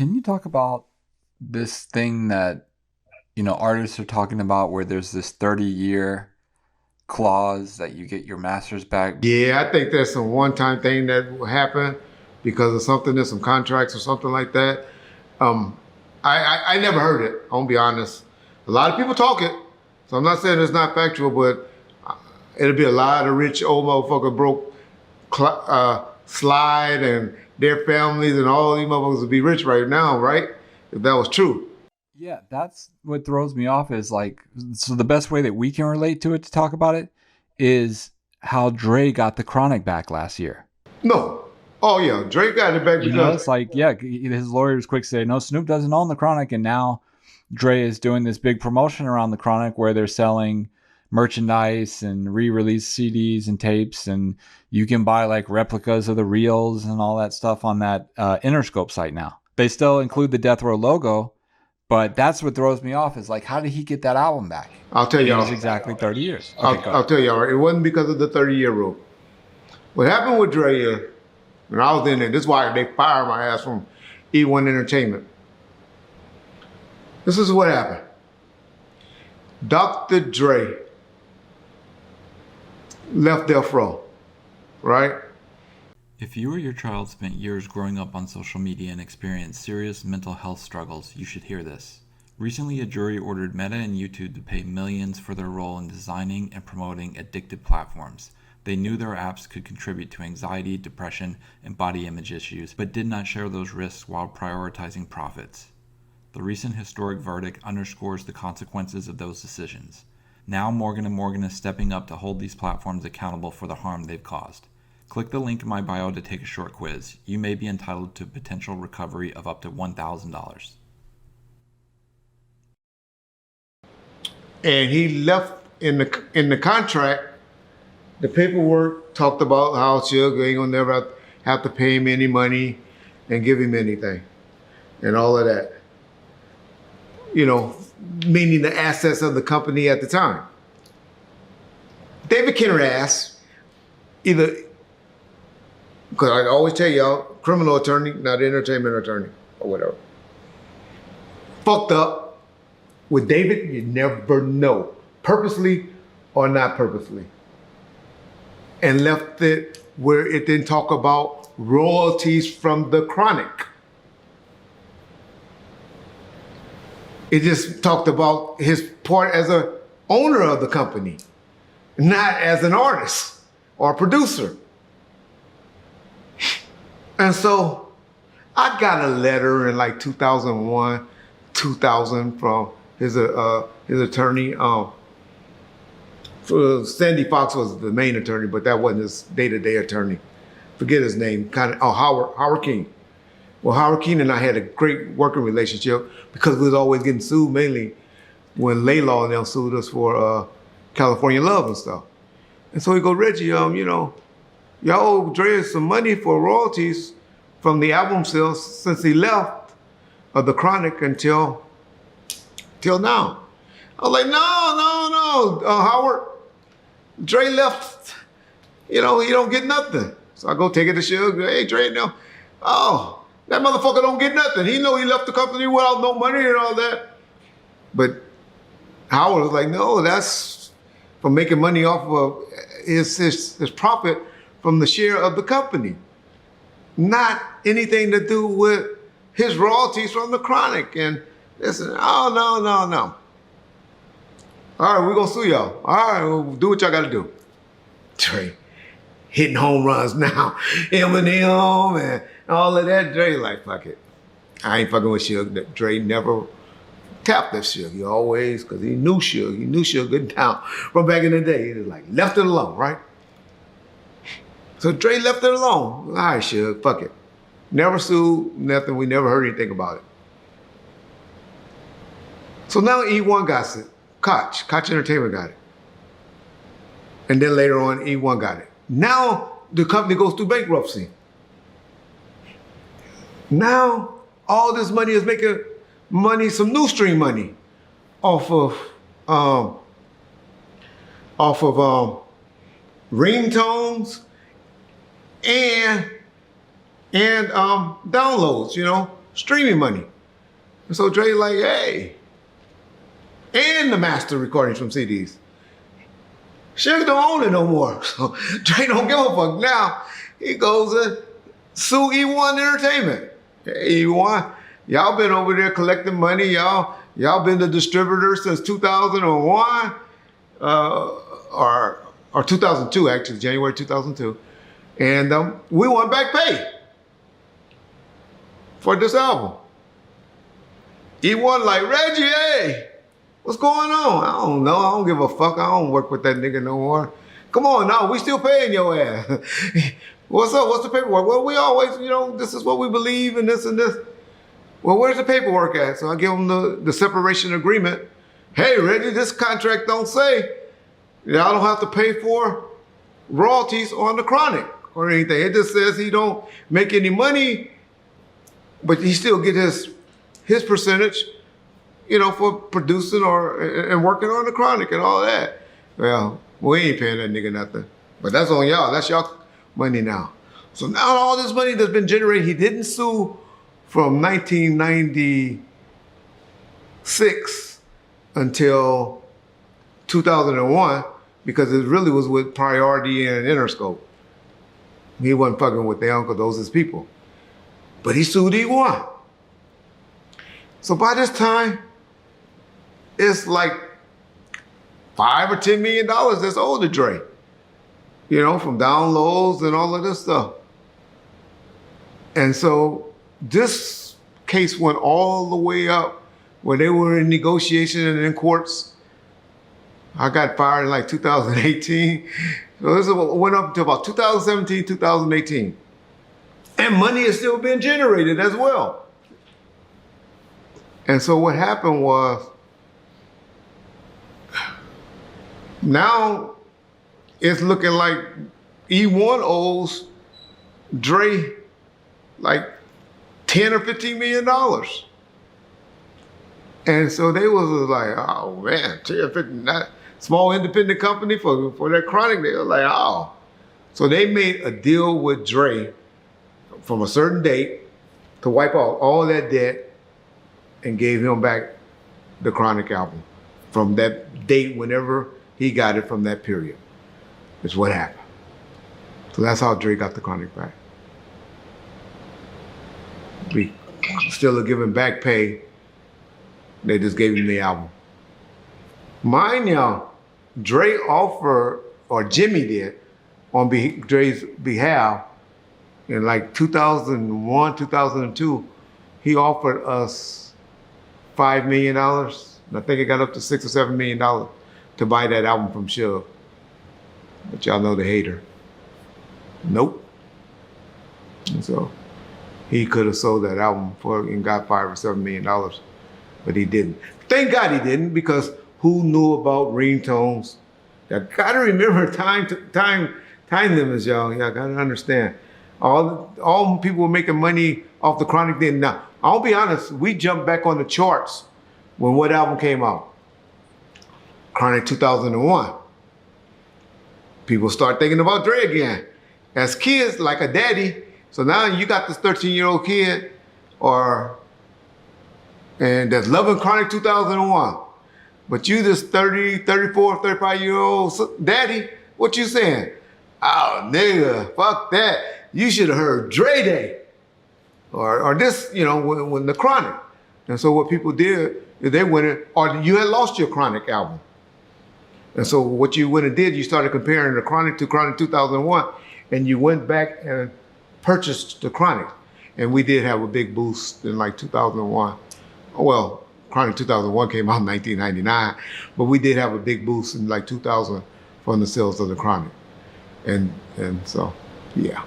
Can you talk about this thing that, artists are talking about where there's this 30-year clause that you get your masters back? Yeah, I think that's a one-time thing that will happen because of something in some contracts or something like that. Um, I never heard it. I'm gonna be honest. A lot of people talk it, so I'm not saying it's not factual, but it'll be a lot of rich old motherfucker broke slide and their families and all these motherfuckers would be rich right now, right? If that was true. Yeah, that's what throws me off is like, so the best way that we can relate to it to talk about it is how Dre got the Chronic back last year. No. Oh yeah, Drake got it back It's because like, yeah, his lawyer was quick to say, no, Snoop doesn't own the Chronic. And now Dre is doing this big promotion around the Chronic where they're selling merchandise and re-release CDs and tapes, and you can buy like replicas of the reels and all that stuff on that Interscope site now. They still include the Death Row logo, but that's what throws me off is like, how did he get that album back? I'll tell It was y'all. exactly 30 years. Okay, I'll tell y'all. It wasn't because of the 30-year rule. What happened with Dre is, when I was in there, this is why they fired my ass from E1 Entertainment. This is what happened. Dr. Dre left Death Row, right? If you or your child spent years growing up on social media and experienced serious mental health struggles, you should hear this. Recently, a jury ordered Meta and YouTube to pay millions for their role in designing and promoting addictive platforms. They knew their apps could contribute to anxiety, depression, and body image issues, but did not share those risks while prioritizing profits. The recent historic verdict underscores the consequences of those decisions. Now Morgan & Morgan is stepping up to hold these platforms accountable for the harm they've caused. Click the link in my bio to take a short quiz. You may be entitled to potential recovery of up to $1,000. And he left in the contract. The paperwork talked about how Suge ain't gonna never have to pay him any money and give him anything, and all of that. Meaning the assets of the company at the time. David Kenner asked, either, because I always tell y'all, criminal attorney, not entertainment attorney, or whatever. Fucked up. With David, you never know, purposely or not purposely. And left it where it didn't talk about royalties from the Chronic. It just talked about his part as a owner of the company, not as an artist or producer. And so I got a letter in like 2001, 2000 from his attorney. Sandy Fox was the main attorney, but that wasn't his day-to-day attorney. Forget his name. Howard King. Well, Howard King and I had a great working relationship because we was always getting sued, mainly when Laylaw and them sued us for California Love and stuff. And so he goes, Reggie, y'all owe Dre some money for royalties from the album sales since he left of the Chronic until now. I was like, no, Howard. Dre left, he don't get nothing. So I go take it to Suge. Hey, Dre, no. Oh, that motherfucker don't get nothing. He know he left the company without no money and all that. But Howard was like, no, that's from making money off of his profit from the share of the company. Not anything to do with his royalties from the Chronic. And listen, oh, no. All right, we're gonna sue y'all. All right, well, do what y'all gotta do. Dre, hitting home runs now. Eminem and all of that. Dre like, fuck it. I ain't fucking with Suge. Dre never tapped that Suge. He always, because he knew Suge. He knew Suge good down from back in the day. He was like, left it alone, right? So Dre left it alone. All right, Suge, fuck it. Never sued, nothing. We never heard anything about it. So now E1 got it. Koch Entertainment got it. And then later on, E1 got it. Now the company goes through bankruptcy. Now all this money is making money, some new stream money, off of ringtones and downloads. streaming money. And so Dre like, hey, and the master recordings from CDs. Suge don't own it no more. So Dre don't give a fuck. Now he goes and sue E1 Entertainment. Hey, E1, y'all been over there collecting money. Y'all been the distributor since 2001, or 2002 actually, January 2002. And we want back pay for this album. E1 like, Reggie, hey, what's going on? I don't know. I don't give a fuck. I don't work with that nigga no more. Come on now, we still paying your ass. What's up? What's the paperwork? Well, we always, this is what we believe and this and this. Well, where's the paperwork at? So I give them the separation agreement. Hey, Reggie, this contract don't say y'all don't have to pay for royalties on the Chronic or anything. It just says he don't make any money, but he still get his percentage, for producing and working on the Chronic and all that. Well, we ain't paying that nigga nothing. But that's on y'all. That's y'all money now. So now all this money that's been generated, he didn't sue from 1996 until 2001 because it really was with Priority and Interscope. He wasn't fucking with their uncle, those his people. But he sued E1. So by this time, it's like $5 or $10 million that's owed to Dre. From downloads and all of this stuff. And so this case went all the way up where they were in negotiation and in courts. I got fired in like 2018. So this went up to about 2017, 2018. And money is still being generated as well. And so what happened was, now it's looking like E1 owes Dre like $10 or $15 million. And so they was like, oh man, 10 or 15, that small independent company for that Chronic, they were like, oh. So they made a deal with Dre from a certain date to wipe out all that debt and gave him back the Chronic album from that date whenever he got it from that period. Is what happened. So that's how Dre got the Chronic back. We still are giving back pay. They just gave him the album. Mind y'all, Dre offered, or Jimmy did, on Dre's behalf, in like 2001, 2002, he offered us $5 million. And I think it got up to $6 or $7 million to buy that album from Suge. But y'all know the hater. Nope. And so he could have sold that album for and got $5 or $7 million, but he didn't. Thank God he didn't, because who knew about ringtones? You gotta remember time limits, y'all. Y'all gotta understand. All people were making money off the Chronic then. Now, I'll be honest, we jumped back on the charts when what album came out? Chronic 2001. People start thinking about Dre again. As kids, like a daddy, so now you got this 13-year-old kid and that's loving Chronic 2001. But you this 30, 34, 35-year-old daddy, what you saying? Oh, nigga, fuck that. You should have heard Dre Day. Or this, when the Chronic. And so what people did is they went in, or you had lost your Chronic album. And so what you went and did, you started comparing the Chronic to Chronic 2001, and you went back and purchased the Chronic. And we did have a big boost in like 2001. Well, Chronic 2001 came out in 1999, but we did have a big boost in like 2000 from the sales of the Chronic. And so, yeah.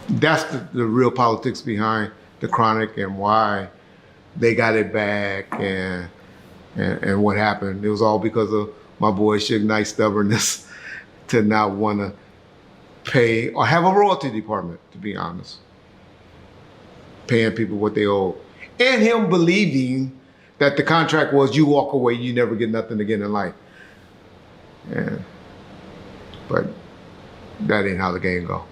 That's the real politics behind the Chronic and why they got it back and what happened. It was all because of my boy Suge Knight's stubbornness to not want to pay or have a royalty department, to be honest. Paying people what they owe. And him believing that the contract was you walk away, you never get nothing again in life. But that ain't how the game go.